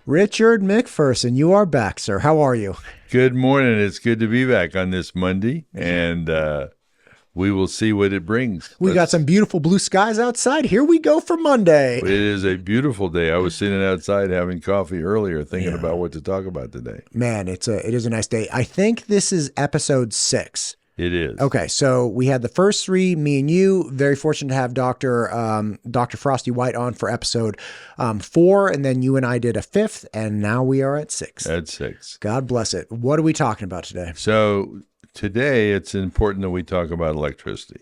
Richard McPherson, you are back, sir. How are you? Good morning. It's good to be back on this Monday, and we will see what it brings. We got some beautiful blue skies outside. Here we go for Monday. It is a beautiful day. I was sitting outside having coffee earlier, thinking about what to talk about today. Man, it is a nice day. I think this is episode 6. It is. Okay, so we had the first 3, me and you. Very fortunate to have Dr. Frosty White on for episode 4, and then you and I did a 5th, and now we are at 6. At 6. God bless it. What are we talking about today? So today it's important that we talk about electricity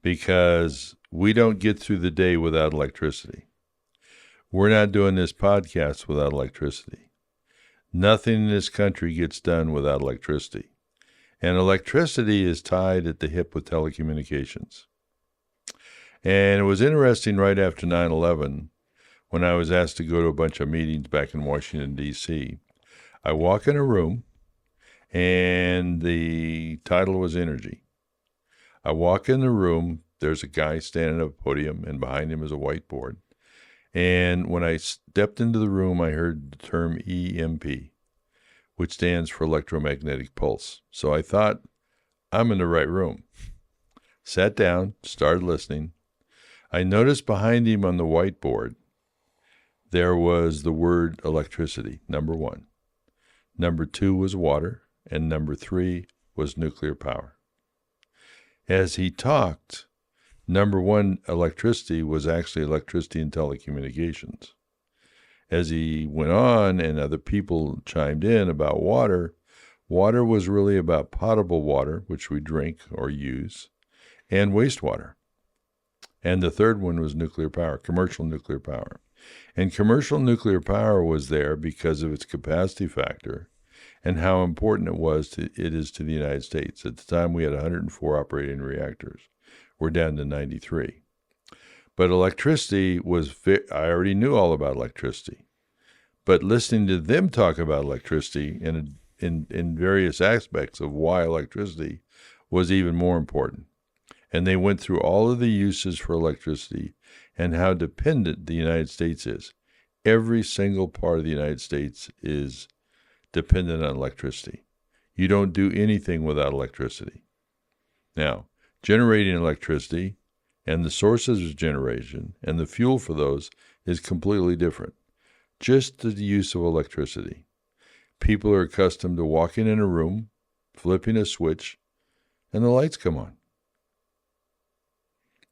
because we don't get through the day without electricity. We're not doing this podcast without electricity. Nothing in this country gets done without electricity. And electricity is tied at the hip with telecommunications. And it was interesting right after 9/11, when I was asked to go to a bunch of meetings back in Washington, D.C. I walk in a room, and the title was Energy. I walk in the room, there's a guy standing at a podium, and behind him is a whiteboard. And when I stepped into the room, I heard the term EMP, which stands for electromagnetic pulse. So I thought, I'm in the right room. Sat down, started listening. I noticed behind him on the whiteboard, there was the word electricity, number 1. Number 2 was water, and number 3 was nuclear power. As he talked, number 1, electricity, was actually electricity and telecommunications. As he went on and other people chimed in about water, water was really about potable water, which we drink or use, and wastewater. And the third one was nuclear power, commercial nuclear power. And commercial nuclear power was there because of its capacity factor and how important it is to the United States. At the time, we had 104 operating reactors. We're down to 93. But electricity was, I already knew all about electricity. But listening to them talk about electricity in various aspects of why electricity was even more important. And they went through all of the uses for electricity and how dependent the United States is. Every single part of the United States is dependent on electricity. You don't do anything without electricity. Now, generating electricity and the sources of generation and the fuel for those is completely different. Just the use of electricity. People are accustomed to walking in a room, flipping a switch, and the lights come on.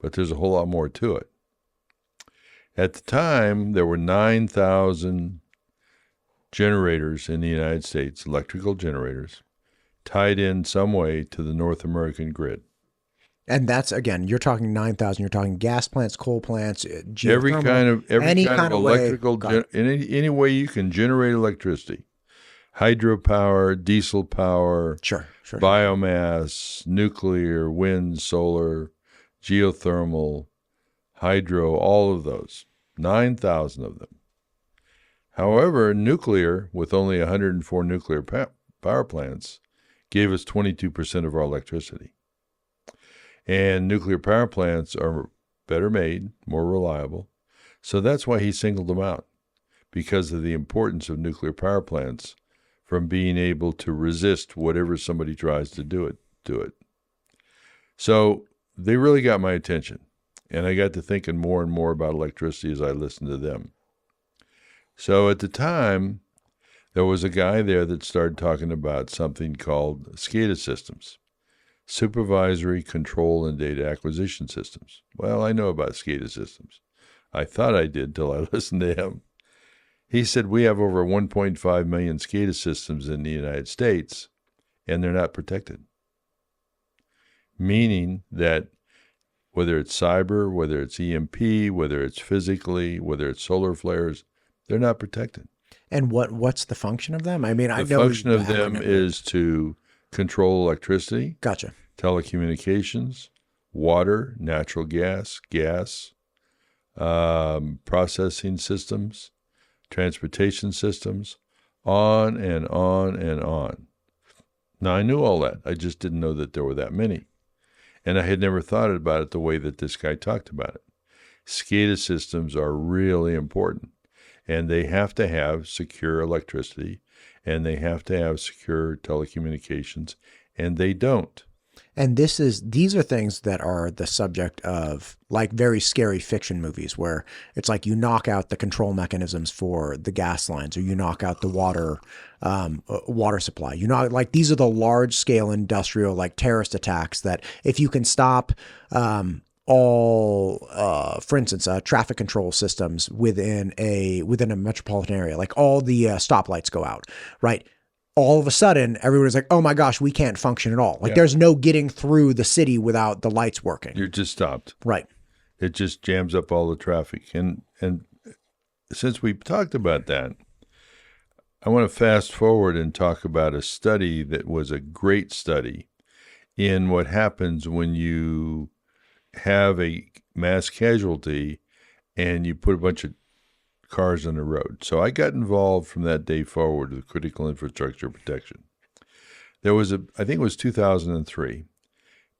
But there's a whole lot more to it. At the time, there were 9,000 generators in the United States, electrical generators, tied in some way to the North American grid. And that's, again, you're talking 9,000. You're talking gas plants, coal plants, geothermal, every kind of electrical, way. Any way you can generate electricity. Hydropower, diesel power, Sure. biomass, nuclear, wind, solar, geothermal, hydro, all of those. 9,000 of them. However, nuclear, with only 104 nuclear power plants, gave us 22% of our electricity. And nuclear power plants are better made, more reliable. So that's why he singled them out, because of the importance of nuclear power plants from being able to resist whatever somebody tries to do it. So they really got my attention. And I got to thinking more and more about electricity as I listened to them. So at the time, there was a guy there that started talking about something called SCADA systems. Supervisory Control and Data Acquisition Systems. Well, I know about SCADA systems. I thought I did till I listened to him. He said we have over 1.5 million SCADA systems in the United States, and they're not protected. Meaning that whether it's cyber, whether it's EMP, whether it's physically, whether it's solar flares, they're not protected. And what's the function of them? I mean, I know the function of them is to control electricity, Gotcha. telecommunications, water, natural gas, processing systems, transportation systems, on and on and on. Now, I knew all that. I just didn't know that there were that many. And I had never thought about it the way that this guy talked about it. SCADA systems are really important. and they have to have secure electricity, and they have to have secure telecommunications, and they don't. And these are things that are the subject of like very scary fiction movies where it's like you knock out the control mechanisms for the gas lines, or you knock out the water supply. You know, like these are the large scale industrial like terrorist attacks that if you can stop for instance, traffic control systems within a metropolitan area, like all the stoplights go out, right? All of a sudden, everybody's like, oh my gosh, we can't function at all. Like there's no getting through the city without the lights working. You're just stopped. Right. It just jams up all the traffic. And since we've talked about that, I want to fast forward and talk about a study that was a great study in what happens when you have a mass casualty and you put a bunch of cars on the road. So I got involved from that day forward with critical infrastructure protection. There was I think it was 2003,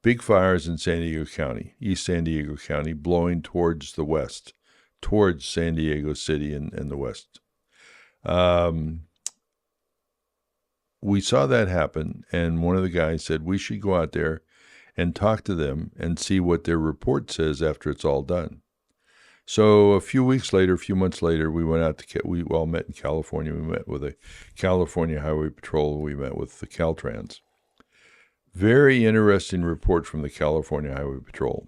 big fires in San Diego County, East San Diego County, blowing towards the west, towards San Diego City and the west. We saw that happen, and one of the guys said, we should go out there and talk to them and see what their report says after it's all done. So a few months later, we went out we all met in California. We met with the California Highway Patrol. We met with the Caltrans. Very interesting report from the California Highway Patrol.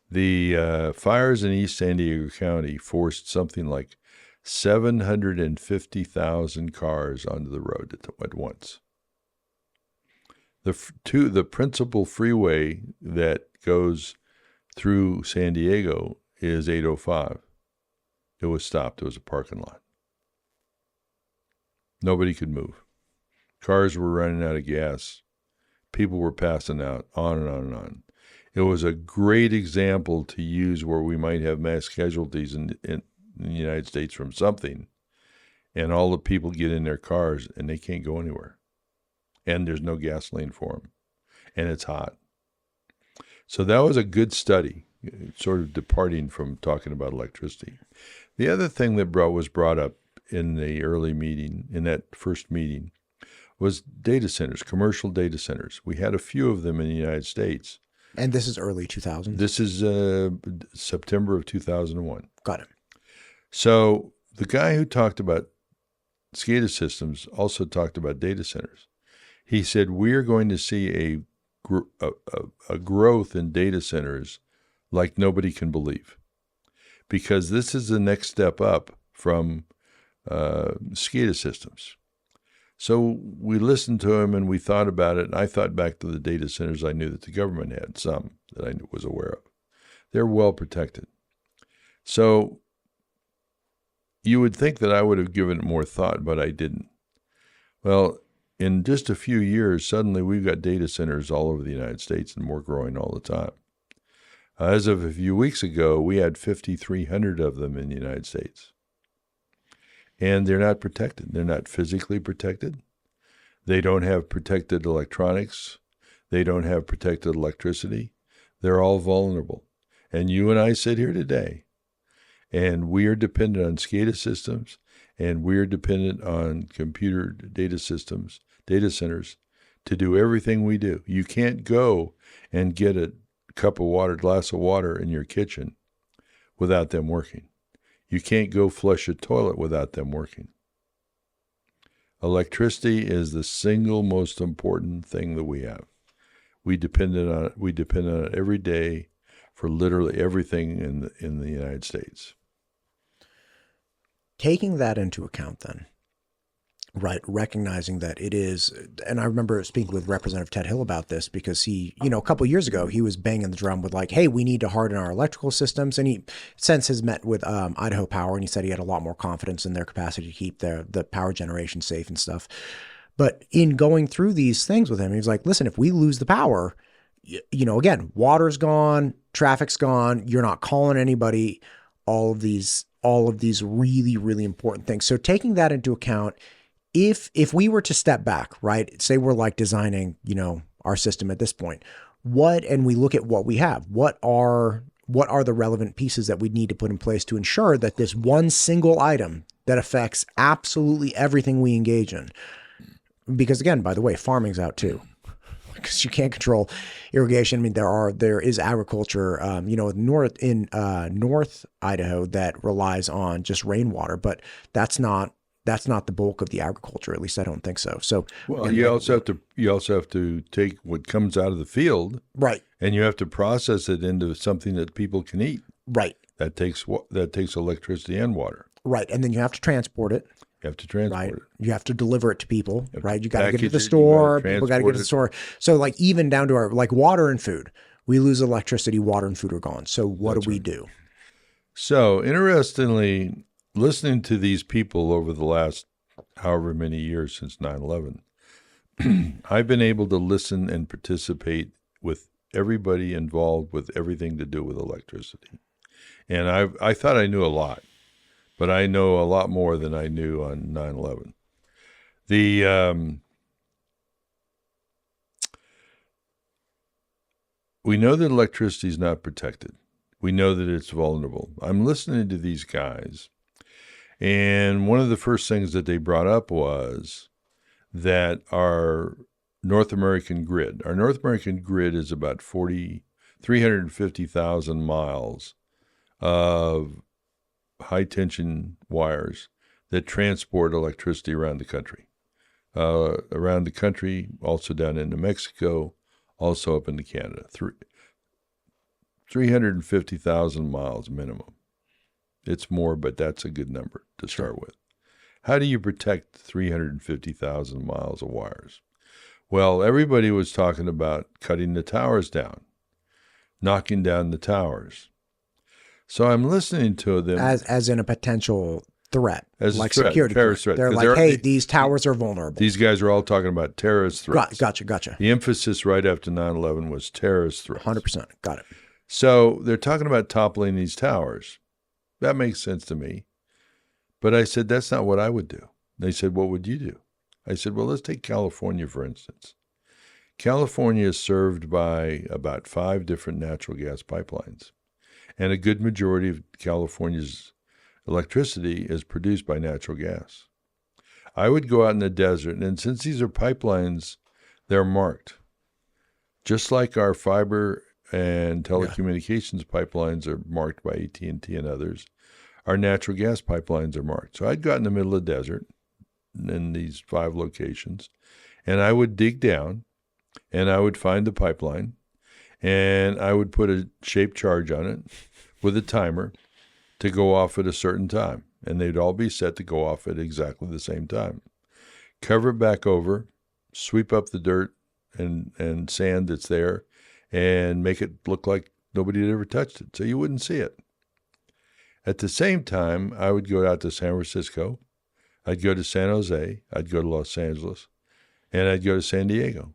The fires in East San Diego County forced something like 750,000 cars onto the road at once. The principal freeway that goes through San Diego is 805. It was stopped. It was a parking lot. Nobody could move. Cars were running out of gas. People were passing out, on and on and on. It was a great example to use where we might have mass casualties in the United States from something, and all the people get in their cars and they can't go anywhere. And there's no gasoline for them. And it's hot. So that was a good study, sort of departing from talking about electricity. The other thing that was brought up in the early meeting, in that first meeting, was data centers, commercial data centers. We had a few of them in the United States. And this is early 2000s? This is September of 2001. Got it. So the guy who talked about SCADA systems also talked about data centers. He said, we're going to see a growth in data centers like nobody can believe, because this is the next step up from SCADA systems. So we listened to him and we thought about it, and I thought back to the data centers I knew that the government had, some that I was aware of. They're well protected. So you would think that I would have given it more thought, but I didn't. Well, in just a few years, suddenly we've got data centers all over the United States, and more growing all the time. As of a few weeks ago, we had 5,300 of them in the United States. And they're not protected. They're not physically protected. They don't have protected electronics. They don't have protected electricity. They're all vulnerable. And you and I sit here today, and we are dependent on SCADA systems, and we are dependent on computer data systems, data centers, to do everything we do. You can't go and get a glass of water in your kitchen without them working. You can't go flush a toilet without them working. Electricity is the single most important thing that we have. We depend on it every day for literally everything in the United States. Taking that into account then, right, recognizing that it is, and I remember speaking with Representative Ted Hill about this because he, a couple of years ago, he was banging the drum with like, hey, we need to harden our electrical systems. And he since has met with Idaho Power, and he said he had a lot more confidence in their capacity to keep the power generation safe and stuff. But in going through these things with him, he was like, listen, if we lose the power, again, water's gone, traffic's gone, you're not calling anybody, all of these really, really important things. So taking that into account, if we were to step back, right, say we're like designing, our system at this point, and we look at what we have, what are what are the relevant pieces that we need to put in place to ensure that this one single item that affects absolutely everything we engage in. Because again, by the way, farming's out too, because you can't control irrigation. I mean, there is agriculture, North Idaho that relies on just rainwater, but that's not the bulk of the agriculture. At least I don't think so. So, well, you also have to take what comes out of the field, right, and you have to process it into something that people can eat. Right. That takes electricity and water. Right, and then you have to transport it. You have to transport it. You have to deliver it to people, right? You got to get it to the package it, store. you gotta People got to get it to the store. So like even down to our like water and food, we lose electricity, water and food are gone. So what do we do? So interestingly, listening to these people over the last however many years since 9/11, I've been able to listen and participate with everybody involved with everything to do with electricity. And I thought I knew a lot, but I know a lot more than I knew on 9/11. We know that electricity is not protected. We know that it's vulnerable. I'm listening to these guys, and one of the first things that they brought up was that our North American grid is about 350,000 miles of high-tension wires that transport electricity around the country. Also down into Mexico, also up into Canada. 350,000 miles minimum. It's more, but that's a good number to start with. How do you protect 350,000 miles of wires? Well, everybody was talking about cutting the towers down, knocking down the towers. So I'm listening to them as in a potential threat, as like a threat, security terrorist threat. They're like, hey, these towers are vulnerable. These guys are all talking about terrorist threats. Gotcha. The emphasis right after 9/11 was terrorist threats. 100%. Got it. So they're talking about toppling these towers. That makes sense to me. But I said, that's not what I would do. They said, what would you do? I said, well, let's take California, for instance. California is served by about 5 different natural gas pipelines. And a good majority of California's electricity is produced by natural gas. I would go out in the desert, and since these are pipelines, they're marked. Just like our fiber and telecommunications pipelines are marked by AT&T and others, our natural gas pipelines are marked. So I'd go out in the middle of the desert in these 5 locations, and I would dig down, and I would find the pipeline, and I would put a shaped charge on it with a timer to go off at a certain time. And they'd all be set to go off at exactly the same time. Cover it back over, sweep up the dirt and sand that's there, and make it look like nobody had ever touched it, so you wouldn't see it. At the same time, I would go out to San Francisco, I'd go to San Jose, I'd go to Los Angeles, and I'd go to San Diego.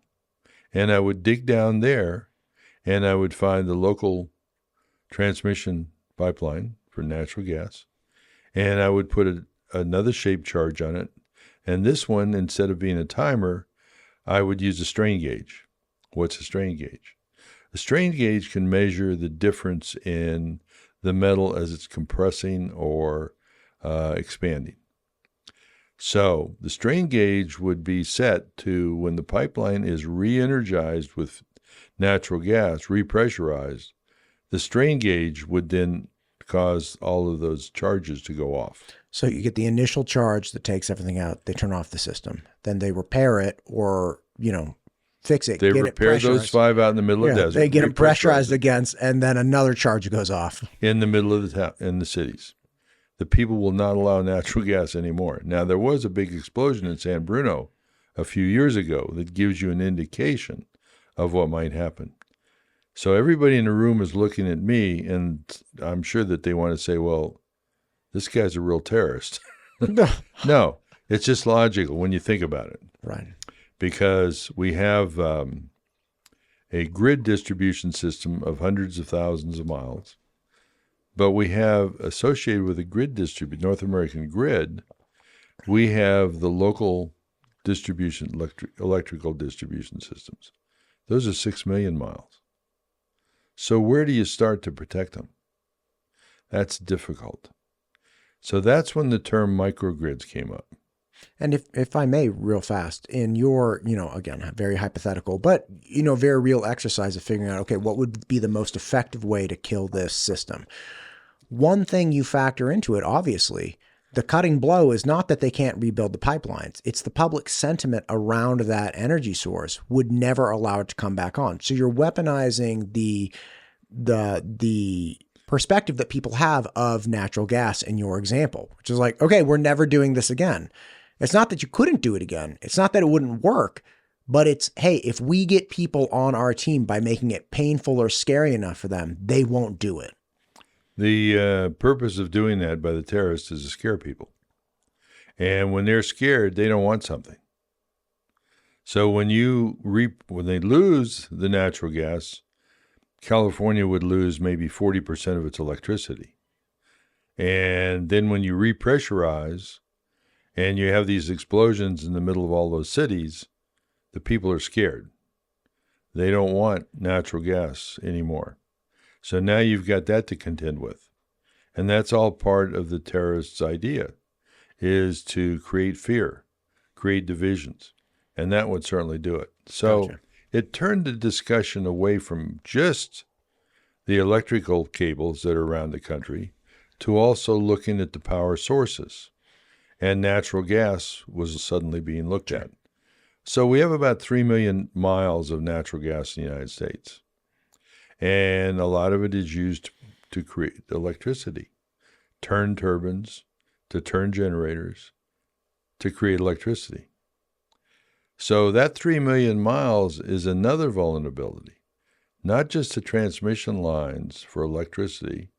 And I would dig down there, and I would find the local transmission pipeline for natural gas, and I would put another shaped charge on it. And this one, instead of being a timer, I would use a strain gauge. What's a strain gauge? A strain gauge can measure the difference in the metal as it's compressing or expanding. So the strain gauge would be set to when the pipeline is re-energized with natural gas, repressurized, the strain gauge would then cause all of those charges to go off. So you get the initial charge that takes everything out. They turn off the system. Then they repair it or, fix it. They repair those 5 out in the middle of the desert. They get them pressurized against, and then another charge goes off. In the middle of the town, in the cities. The people will not allow natural gas anymore. Now, there was a big explosion in San Bruno a few years ago that gives you an indication of what might happen. So everybody in the room is looking at me, and I'm sure that they want to say, well, this guy's a real terrorist. No, it's just logical when you think about it. Right. Because we have a grid distribution system of hundreds of thousands of miles, but we have associated with the grid North American grid, we have the local electrical distribution systems. Those are 6 million miles. So where do you start to protect them? That's difficult. So that's when the term microgrids came up. And if I may, real fast, in your, again, very hypothetical, but, very real exercise of figuring out, okay, what would be the most effective way to kill this system? One thing you factor into it, obviously, the cutting blow is not that they can't rebuild the pipelines. It's the public sentiment around that energy source would never allow it to come back on. So you're weaponizing the perspective that people have of natural gas in your example, which is like, okay, we're never doing this again. It's not that you couldn't do it again. It's not that it wouldn't work, but it's, hey, if we get people on our team by making it painful or scary enough for them, they won't do it. The purpose of doing that by the terrorists is to scare people. And when they're scared, they don't want something. So when they lose the natural gas, California would lose maybe 40% of its electricity. And then when you repressurize and you have these explosions in the middle of all those cities, the people are scared. They don't want natural gas anymore. So now you've got that to contend with. And that's all part of the terrorists' idea, is to create fear, create divisions. And that would certainly do it. So Gotcha. It turned the discussion away from just the electrical cables that are around the country to also looking at the power sources. And natural gas was suddenly being looked at. So we have about 3 million miles of natural gas in the United States. And a lot of it is used to create electricity, turn turbines, to turn generators, to create electricity. So that 3 million miles is another vulnerability, not just the transmission lines for electricity,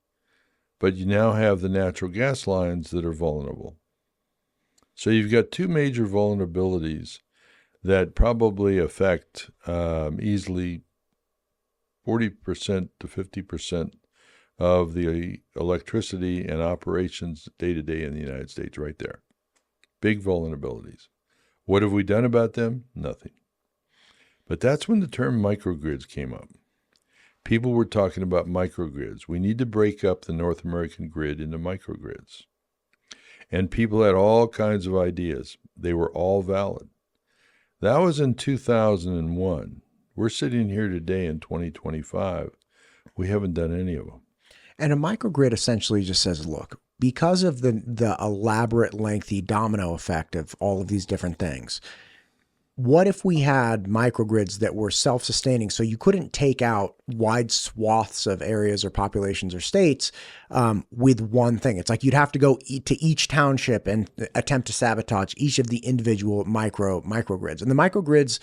but you now have the natural gas lines that are vulnerable. So you've got two major vulnerabilities that probably affect easily 40% to 50% of the electricity and operations day to day in the United States right there. Big vulnerabilities. What have we done about them? Nothing. But that's when the term microgrids came up. People were talking about microgrids. We need to break up the North American grid into microgrids. And people had all kinds of ideas. They were all valid. That was in 2001. We're sitting here today in 2025. We haven't done any of them. And a microgrid essentially just says, look, because of the elaborate, lengthy domino effect of all of these different things, what if we had microgrids that were self-sustaining so you couldn't take out wide swaths of areas or populations or states with one thing? It's like you'd have to go to each township and attempt to sabotage each of the individual microgrids. And the microgrids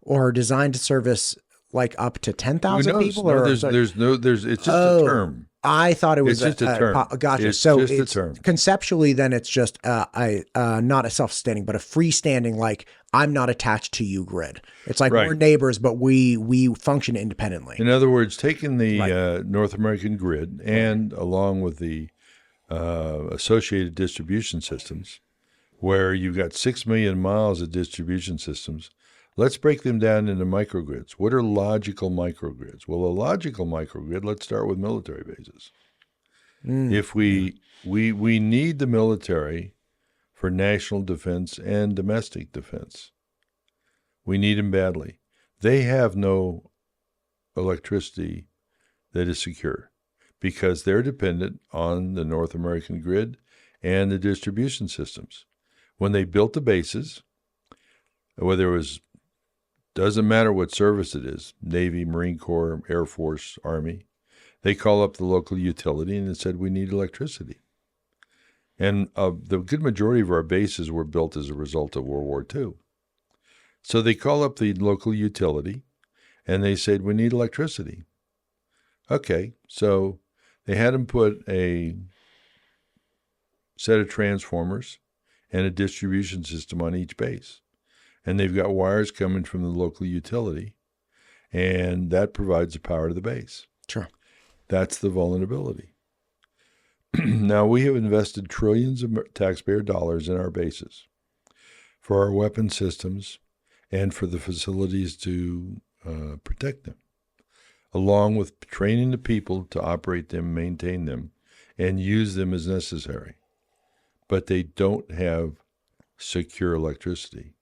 are designed to service like up to 10,000 people? No, it's just a term. I thought it was just a term. Gotcha. It's so just it's a term. Conceptually, then it's just not a self-sustaining, but a freestanding, like I'm not attached to you grid. It's like we're neighbors, but we function independently. In other words, taking the North American grid and along with the associated distribution systems, where you've got 6 million miles of distribution systems, let's break them down into microgrids. What are logical microgrids? Well, a logical microgrid, let's start with military bases. If we need the military for national defense and domestic defense. We need them badly. They have no electricity that is secure because they're dependent on the North American grid and the distribution systems. When they built the bases, whether it was doesn't matter what service it is, Navy, Marine Corps, Air Force, Army, they call up the local utility and it said, we need electricity. And the good majority of our bases were built as a result of World War II. So they call up the local utility and they said, we need electricity. Okay, so they had them put a set of transformers and a distribution system on each base. And they've got wires coming from the local utility, and that provides the power to the base. Sure. That's the vulnerability. Now, we have invested trillions of taxpayer dollars in our bases for our weapon systems and for the facilities to protect them. along with training the people to operate them, maintain them, and use them as necessary. But they don't have secure electricity.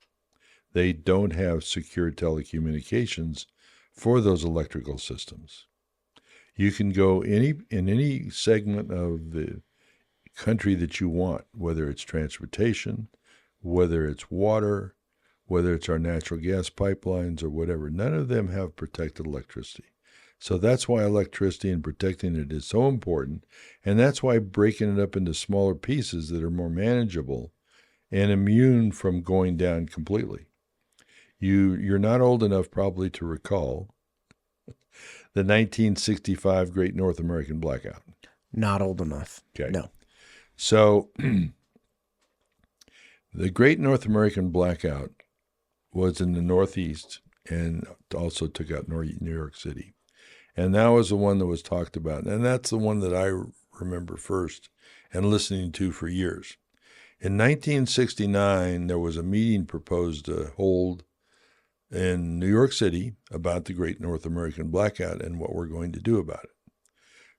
They don't have secure telecommunications for those electrical systems. You can go in any segment of the country that you want, whether it's transportation, whether it's water, whether it's our natural gas pipelines or whatever. None of them have protected electricity. So that's why electricity and protecting it is so important. And that's why breaking it up into smaller pieces that are more manageable and immune from going down completely. You're not old enough probably to recall the 1965 Great North American Blackout. Not old enough. Okay. No. So the Great North American Blackout was in the Northeast and also took out New York City. And that was the one that was talked about. And that's the one that I remember first and listening to for years. In 1969, there was a meeting proposed to hold in New York City about the Great North American Blackout and what we're going to do about it.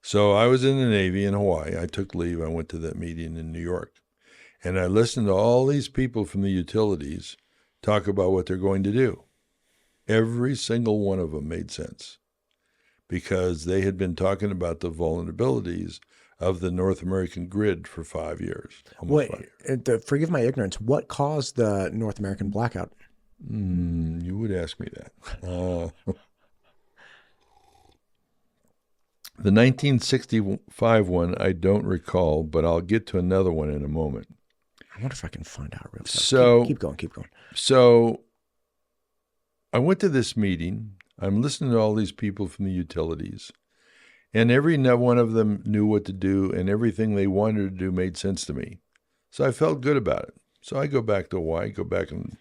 So I was in the Navy in Hawaii. I took leave. I went to that meeting in New York. And I listened to all these people from the utilities talk about what they're going to do. Every single one of them made sense because they had been talking about the vulnerabilities of the North American grid for 5 years. Wait, forgive my ignorance. What caused the North American blackout? You would ask me that. The 1965 one, I don't recall, but I'll get to another one in a moment. I wonder if I can find out real fast. So keep going. So I went to this meeting. I'm listening to all these people from the utilities, and every one of them knew what to do, and everything they wanted to do made sense to me. So I felt good about it. So I go back to Hawaii, go back and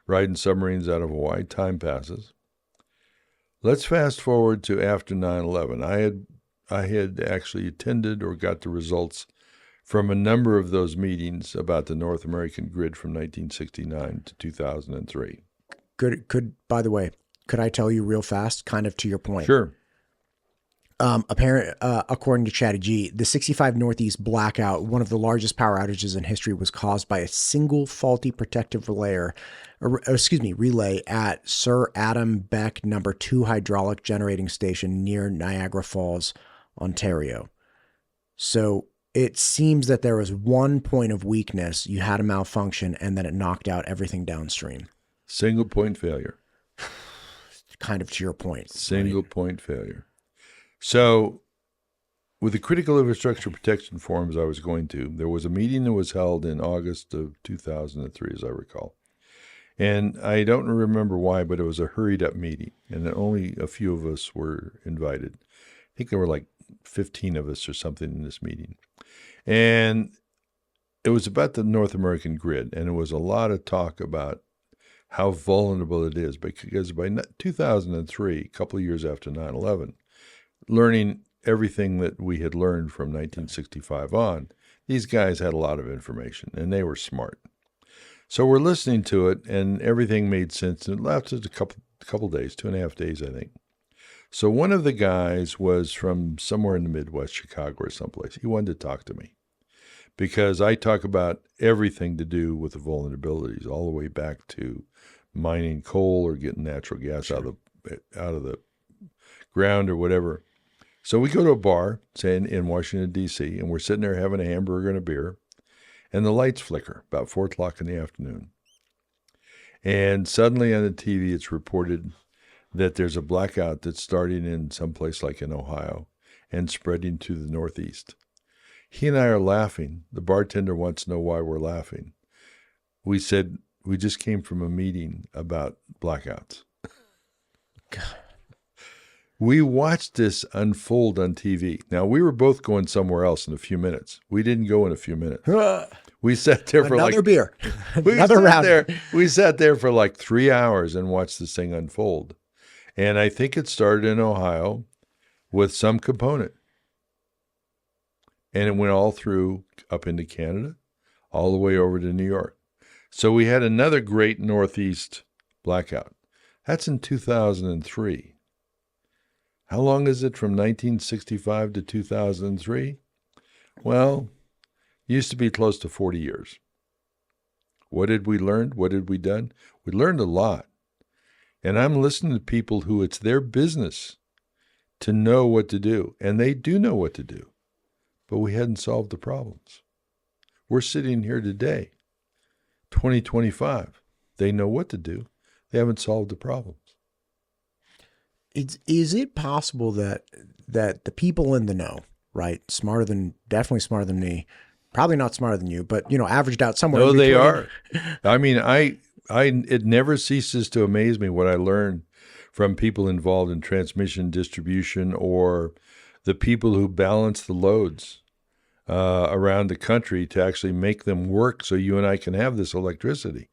ride in submarines out of Hawaii. Time passes. Let's fast forward to after 9/11. I had actually attended or got the results from a number of those meetings about the North American grid from 1969 to 2003. By the way, could I tell you real fast, kind of to your point? Sure. According to Chatty G, the 65 Northeast blackout, one of the largest power outages in history, was caused by a single faulty protective relay at Sir Adam Beck No. 2 hydraulic generating station near Niagara Falls, Ontario. So it seems that there was one point of weakness, you had a malfunction, and then it knocked out everything downstream. Single point failure. Kind of to your point. Single point failure. So with the critical infrastructure protection forums I was going to, there was a meeting that was held in August of 2003, as I recall. And I don't remember why, but it was a hurried up meeting, and only a few of us were invited. I think there were like 15 of us or something in this meeting. And it was about the North American grid, and it was a lot of talk about how vulnerable it is, because by 2003, a couple of years after 9/11, learning everything that we had learned from 1965 on, these guys had a lot of information, and they were smart. So we're listening to it, and everything made sense. And it lasted a couple days, 2.5 days, I think. So one of the guys was from somewhere in the Midwest, Chicago or someplace. He wanted to talk to me because I talk about everything to do with the vulnerabilities, all the way back to mining coal or getting natural gas out of the ground or whatever. So we go to a bar, say in Washington, D.C., and we're sitting there having a hamburger and a beer, and the lights flicker about 4 o'clock in the afternoon. And suddenly on the TV, it's reported that there's a blackout that's starting in some place like in Ohio and spreading to the Northeast. He and I are laughing. The bartender wants to know why we're laughing. We said, we just came from a meeting about blackouts. God. We watched this unfold on TV. Now, we were both going somewhere else in a few minutes. We didn't go in a few minutes. We sat there for another beer. Another round. We sat there for like 3 hours and watched this thing unfold. And I think it started in Ohio with some component. And it went all through up into Canada, all the way over to New York. So we had another great Northeast blackout. That's in 2003. How long is it from 1965 to 2003? Well, used to be close to 40 years. What did we learn? What did we done? We learned a lot. And I'm listening to people who it's their business to know what to do. And they do know what to do. But we hadn't solved the problems. We're sitting here today, 2025. They know what to do. They haven't solved the problems. Is it possible that the people in the know, right, definitely smarter than me, probably not smarter than you, but averaged out somewhere? No, in they between. are. I mean, it never ceases to amaze me what I learn from people involved in transmission distribution or the people who balance the loads around the country to actually make them work so you and I can have this electricity.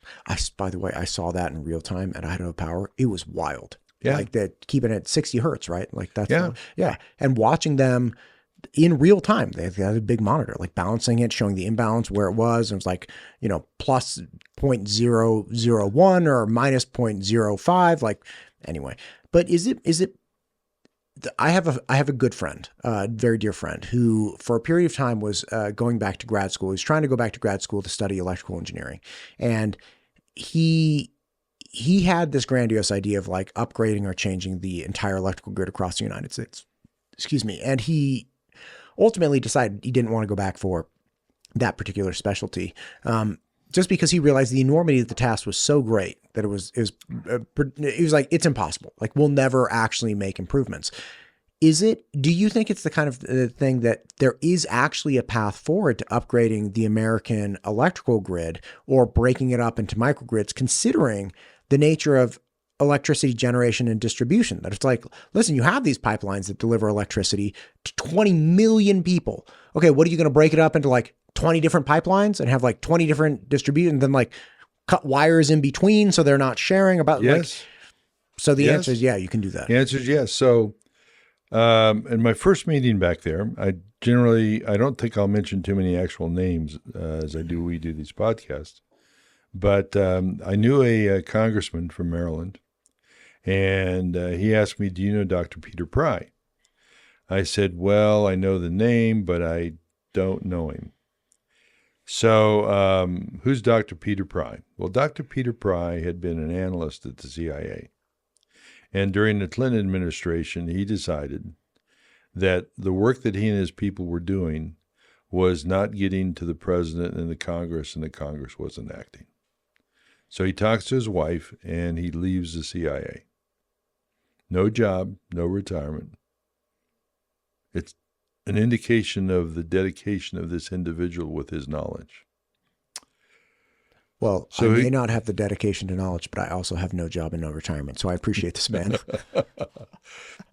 By the way, I saw that in real time at Idaho Power. It was wild. Yeah. Like that, keeping it at 60 hertz, right? Like that's, Yeah. And watching them in real time, they've got a big monitor, like balancing it, showing the imbalance where it was. And it was like, plus 0.001 or minus 0.05. Like, anyway, but is it, I have a good friend, a very dear friend who for a period of time was going back to grad school. He's trying to go back to grad school to study electrical engineering. And he had this grandiose idea of like upgrading or changing the entire electrical grid across the United States. Excuse me. And he ultimately decided he didn't want to go back for that particular specialty, just because he realized the enormity of the task was so great that it was like, it's impossible. Like, we'll never actually make improvements. Do you think it's the kind of thing that there is actually a path forward to upgrading the American electrical grid or breaking it up into microgrids, considering the nature of electricity generation and distribution? That it's like, listen, you have these pipelines that deliver electricity to 20 million people. Okay, what are you going to break it up into like 20 different pipelines and have like 20 different distribution, and then like cut wires in between so they're not sharing about? Yes. So the answer is, yeah, you can do that. The answer is yes. So in my first meeting back there, I don't think I'll mention too many actual names as we do these podcasts. But I knew a congressman from Maryland, and he asked me, do you know Dr. Peter Pry? I said, well, I know the name, but I don't know him. So who's Dr. Peter Pry? Well, Dr. Peter Pry had been an analyst at the CIA. And during the Clinton administration, he decided that the work that he and his people were doing was not getting to the president and the Congress wasn't acting. So he talks to his wife, and he leaves the CIA. No job, no retirement. It's an indication of the dedication of this individual with his knowledge. Well, so I may not have the dedication to knowledge, but I also have no job and no retirement. So I appreciate this man.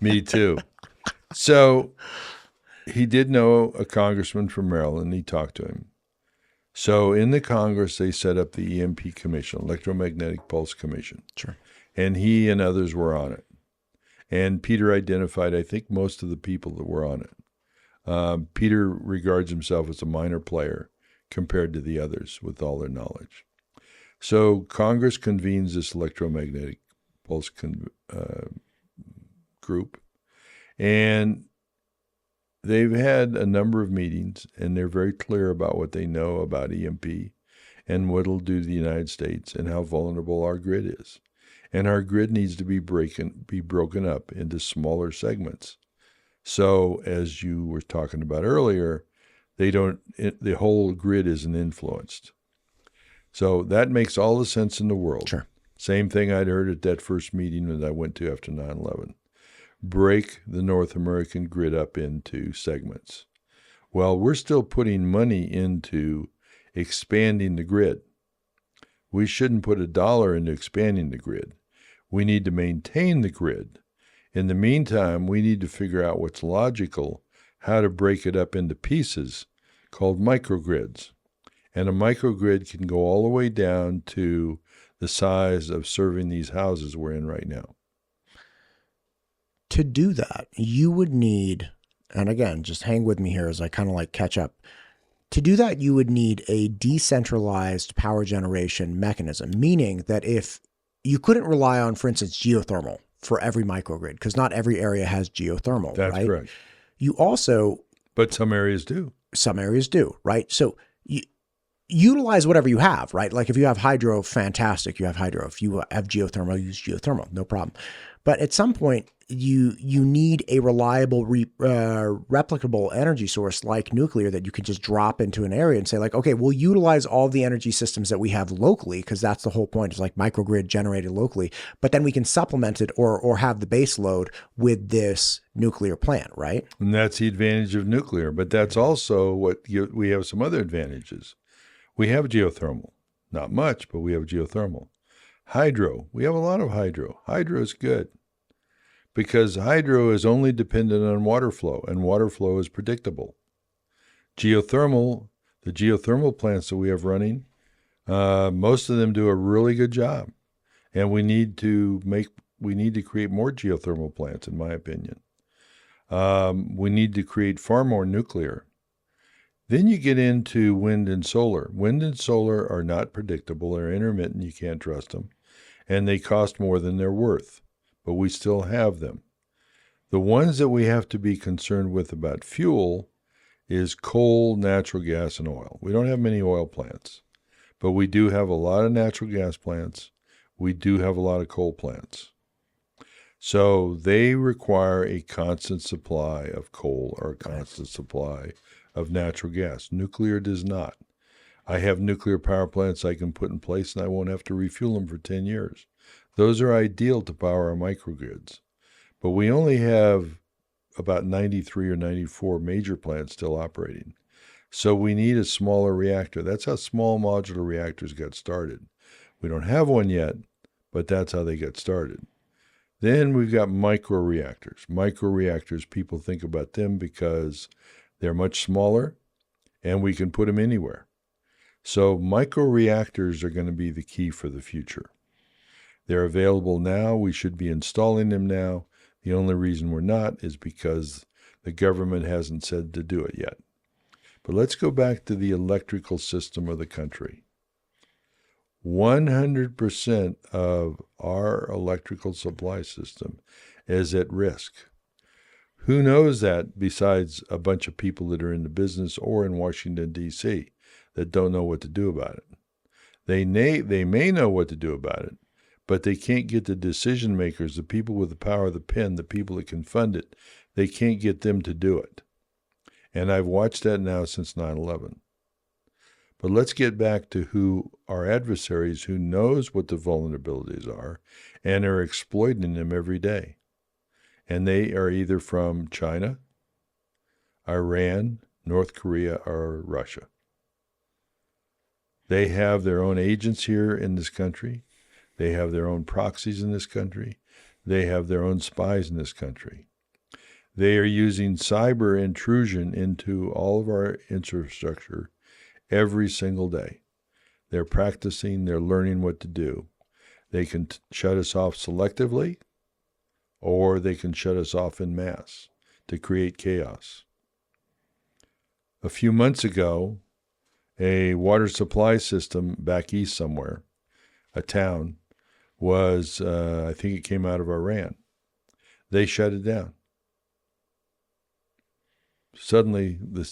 Me too. So he did know a congressman from Maryland. He talked to him. So in the Congress, they set up the EMP Commission, Electromagnetic Pulse Commission. Sure. And he and others were on it. And Peter identified, I think, most of the people that were on it. Peter regards himself as a minor player compared to the others with all their knowledge. So Congress convenes this electromagnetic pulse group, and they've had a number of meetings, and they're very clear about what they know about EMP and what it'll do to the United States and how vulnerable our grid is. And our grid needs to be broken up into smaller segments. So as you were talking about earlier, the whole grid isn't influenced. So that makes all the sense in the world. Sure. Same thing I'd heard at that first meeting that I went to after 9/11. Break the North American grid up into segments. Well, we're still putting money into expanding the grid. We shouldn't put $1 into expanding the grid. We need to maintain the grid. In the meantime, we need to figure out what's logical, how to break it up into pieces called microgrids. And a microgrid can go all the way down to the size of serving these houses we're in right now. To do that, you would need, and again, just hang with me here as I kind of like catch up. To do that, you would need a decentralized power generation mechanism, meaning that if you couldn't rely on, for instance, geothermal for every microgrid because not every area has geothermal, That's right? correct. You also, But some areas do. some areas do, right? So you utilize whatever you have, right? Like if you have hydro, fantastic, you have hydro. If you have geothermal, use geothermal, no problem. But at some point, you need a reliable, replicable energy source like nuclear that you can just drop into an area and say like, okay, we'll utilize all the energy systems that we have locally because that's the whole point. Is like microgrid generated locally, but then we can supplement it or have the base load with this nuclear plant, right? And that's the advantage of nuclear. But that's also we have some other advantages. We have geothermal. Not much, but we have geothermal. Hydro. We have a lot of hydro. Hydro is good because hydro is only dependent on water flow, and water flow is predictable. Geothermal, the geothermal plants that we have running, most of them do a really good job, and we need to create more geothermal plants, in my opinion. We need to create far more nuclear. Then you get into wind and solar. Wind and solar are not predictable. They're intermittent. You can't trust them. And they cost more than they're worth. But we still have them. The ones that we have to be concerned with about fuel is coal, natural gas, and oil. We don't have many oil plants. But we do have a lot of natural gas plants. We do have a lot of coal plants. So they require a constant supply of coal or a constant supply of natural gas. Nuclear does not. I have nuclear power plants I can put in place and I won't have to refuel them for 10 years. Those are ideal to power our microgrids. But we only have about 93 or 94 major plants still operating. So we need a smaller reactor. That's how small modular reactors got started. We don't have one yet, but that's how they got started. Then we've got microreactors. Microreactors, people think about them because they're much smaller and we can put them anywhere. So microreactors are going to be the key for the future. They're available now. We should be installing them now. The only reason we're not is because the government hasn't said to do it yet. But let's go back to the electrical system of the country. 100% of our electrical supply system is at risk. Who knows that besides a bunch of people that are in the business or in Washington, D.C., that don't know what to do about it? They may know what to do about it, but they can't get the decision makers, the people with the power of the pen, the people that can fund it. They can't get them to do it. And I've watched that now since 9/11. But let's get back to who our adversaries, who knows what the vulnerabilities are and are exploiting them every day. And they are either from China, Iran, North Korea, or Russia. They have their own agents here in this country. They have their own proxies in this country. They have their own spies in this country. They are using cyber intrusion into all of our infrastructure every single day. They're practicing, they're learning what to do. They can shut us off selectively, or they can shut us off en masse to create chaos. A few months ago, a water supply system back east somewhere, a town, was, I think it came out of Iran. They shut it down. Suddenly, the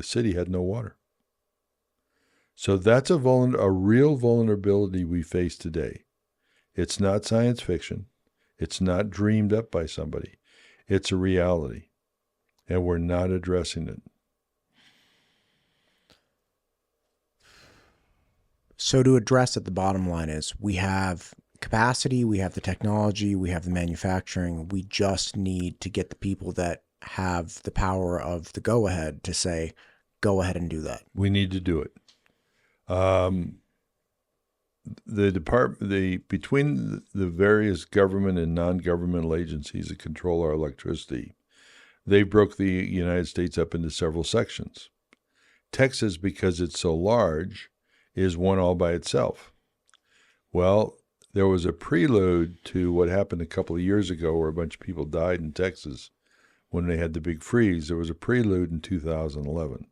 city had no water. So that's a real vulnerability we face today. It's not science fiction. It's not dreamed up by somebody. It's a reality, and we're not addressing it. So to address it, the bottom line is we have capacity, we have the technology, we have the manufacturing. We just need to get the people that have the power of the go-ahead to say, go ahead and do that. We need to do it. Between the various government and non-governmental agencies that control our electricity, they broke the United States up into several sections. Texas, because it's so large, is one all by itself. Well, there was a prelude to what happened a couple of years ago where a bunch of people died in Texas when they had the big freeze. There was a prelude in 2011.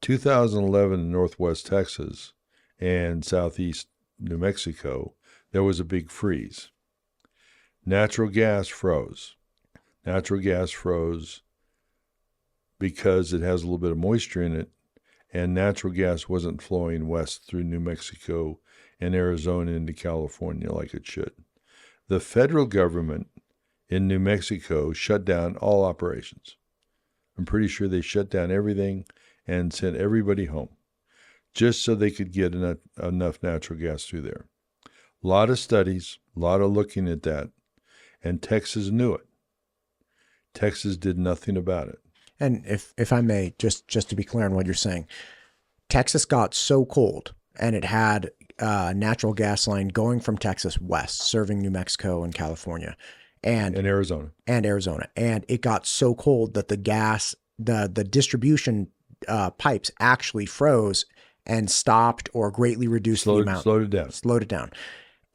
2011 in northwest Texas and southeast New Mexico, there was a big freeze. Natural gas froze. Natural gas froze because it has a little bit of moisture in it, and natural gas wasn't flowing west through New Mexico and Arizona into California like it should. The federal government in New Mexico shut down all operations. I'm pretty sure they shut down everything and sent everybody home just so they could get enough natural gas through there. A lot of studies, a lot of looking at that, and Texas knew it. Texas did nothing about it. And if I may, just to be clear on what you're saying, Texas got so cold, and it had a natural gas line going from Texas west, serving New Mexico and California, and Arizona. And it got so cold that the distribution pipes actually froze and stopped or greatly reduced the amount. Slowed it down.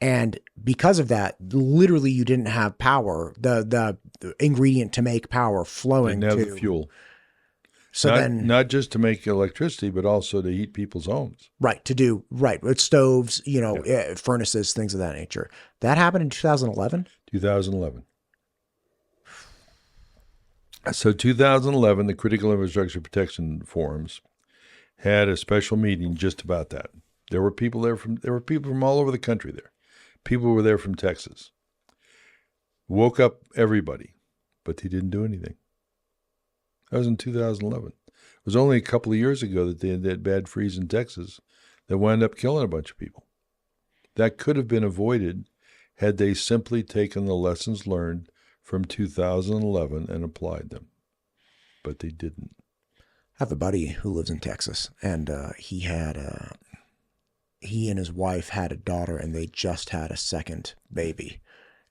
And because of that, literally you didn't have power, the ingredient to make power flowing. Didn't have the fuel. So not just to make electricity, but also to heat people's homes. Right, with stoves, furnaces, things of that nature. That happened in 2011? 2011. So 2011, the Critical Infrastructure Protection Forums had a special meeting just about that. There were people from all over the country there. People were there from Texas. Woke up everybody, but they didn't do anything. That was in 2011. It was only a couple of years ago that they had that bad freeze in Texas that wound up killing a bunch of people. That could have been avoided had they simply taken the lessons learned from 2011 and applied them. But they didn't. I have a buddy who lives in Texas, and he and his wife had a daughter, and they just had a second baby.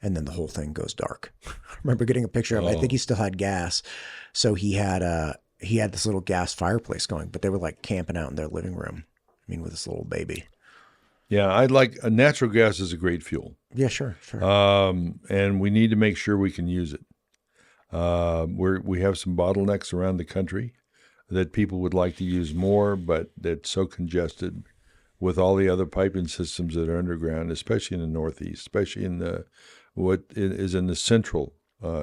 And then the whole thing goes dark. I remember getting a picture of him. I think he still had gas. So he had this little gas fireplace going, but they were like camping out in their living room. I mean, with this little baby. Yeah, natural gas is a great fuel. Yeah, sure. And we need to make sure we can use it. We have some bottlenecks around the country that people would like to use more, but that's so congested with all the other piping systems that are underground, especially in the Northeast, especially in what is in the central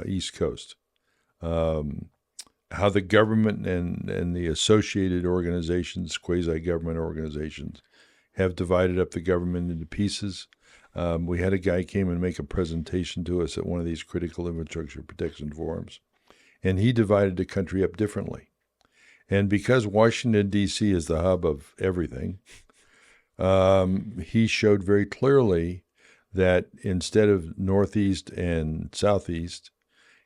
East Coast. How the government and the associated organizations, quasi-government organizations, have divided up the government into pieces. We had a guy came and make a presentation to us at one of these critical infrastructure protection forums, and he divided the country up differently. And because Washington, D.C. is the hub of everything, he showed very clearly that instead of Northeast and Southeast,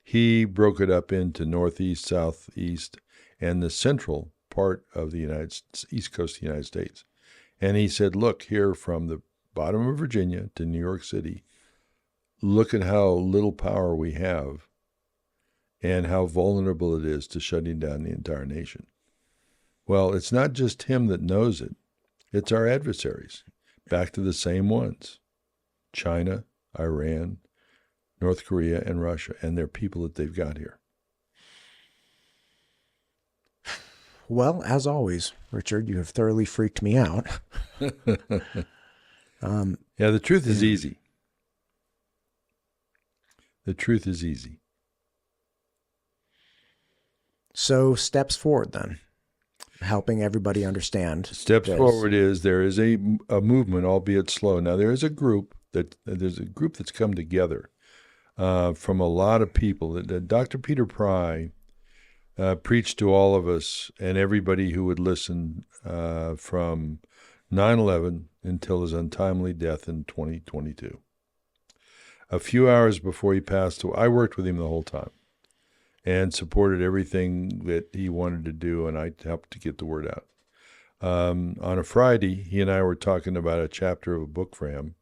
he broke it up into Northeast, Southeast, and the central part of the East Coast of the United States. And he said, look, here from the bottom of Virginia to New York City, look at how little power we have and how vulnerable it is to shutting down the entire nation. Well, it's not just him that knows it. It's our adversaries, back to the same ones: China, Iran, North Korea, and Russia, and their people that they've got here. Well, as always, Richard, you have thoroughly freaked me out. Yeah, the truth is easy. The truth is easy. So steps forward then. Helping everybody understand. Steps forward is there is a movement, albeit slow. Now there's a group that's come together from a lot of people. That Dr. Peter Pry preached to all of us and everybody who would listen from 9/11 until his untimely death in 2022. A few hours before he passed away, I worked with him the whole time and supported everything that he wanted to do, and I helped to get the word out. On a Friday, he and I were talking about a chapter of a book for him.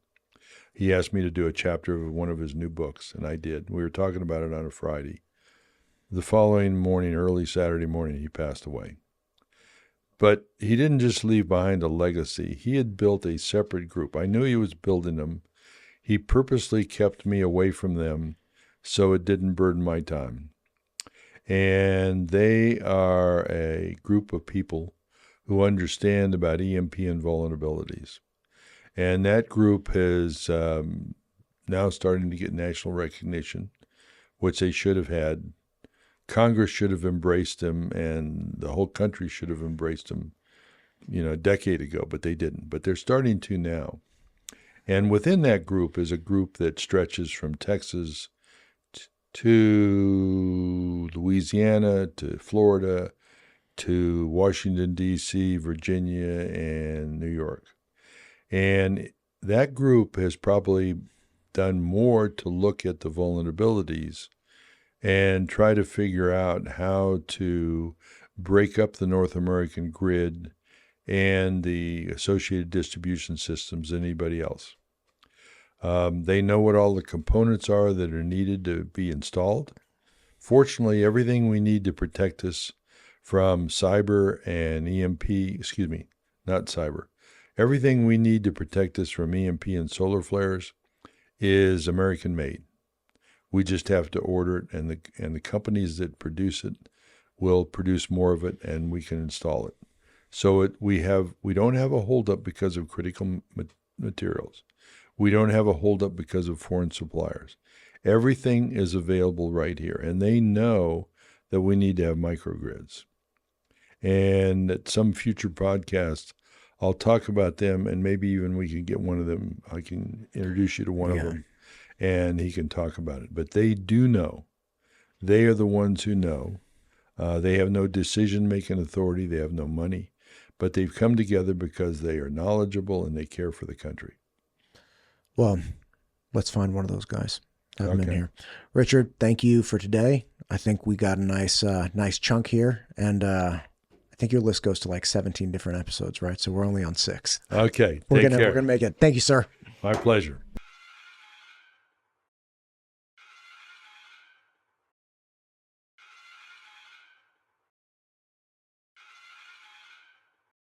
He asked me to do a chapter of one of his new books, and I did. We were talking about it on a Friday. The following morning, early Saturday morning, he passed away. But he didn't just leave behind a legacy. He had built a separate group. I knew he was building them. He purposely kept me away from them so it didn't burden my time. And they are a group of people who understand about EMP and vulnerabilities. And that group has now starting to get national recognition, which they should have had. Congress should have embraced them, and the whole country should have embraced them, a decade ago, but they didn't. But they're starting to now. And within that group is a group that stretches from Texas to Louisiana, to Florida, to Washington, D.C., Virginia, and New York. And that group has probably done more to look at the vulnerabilities and try to figure out how to break up the North American grid and the associated distribution systems than anybody else. They know what all the components are that are needed to be installed. Fortunately, everything we need to protect us from cyber and everything we need to protect us from EMP and solar flares is American made. We just have to order it, and the companies that produce it will produce more of it, and we can install it. So we don't have a holdup because of critical materials. We don't have a holdup because of foreign suppliers. Everything is available right here, and they know that we need to have microgrids. And at some future podcast, I'll talk about them, and maybe even we can get one of them. I can introduce you to one of them, and he can talk about it. But they do know. They are the ones who know. They have no decision-making authority. They have no money. But they've come together because they are knowledgeable and they care for the country. Well, let's find one of those guys. Have them in here. Richard, thank you for today. I think we got a nice chunk here. And I think your list goes to like 17 different episodes, right? So we're only on 6. Okay. We're gonna make it. Thank you, sir. My pleasure.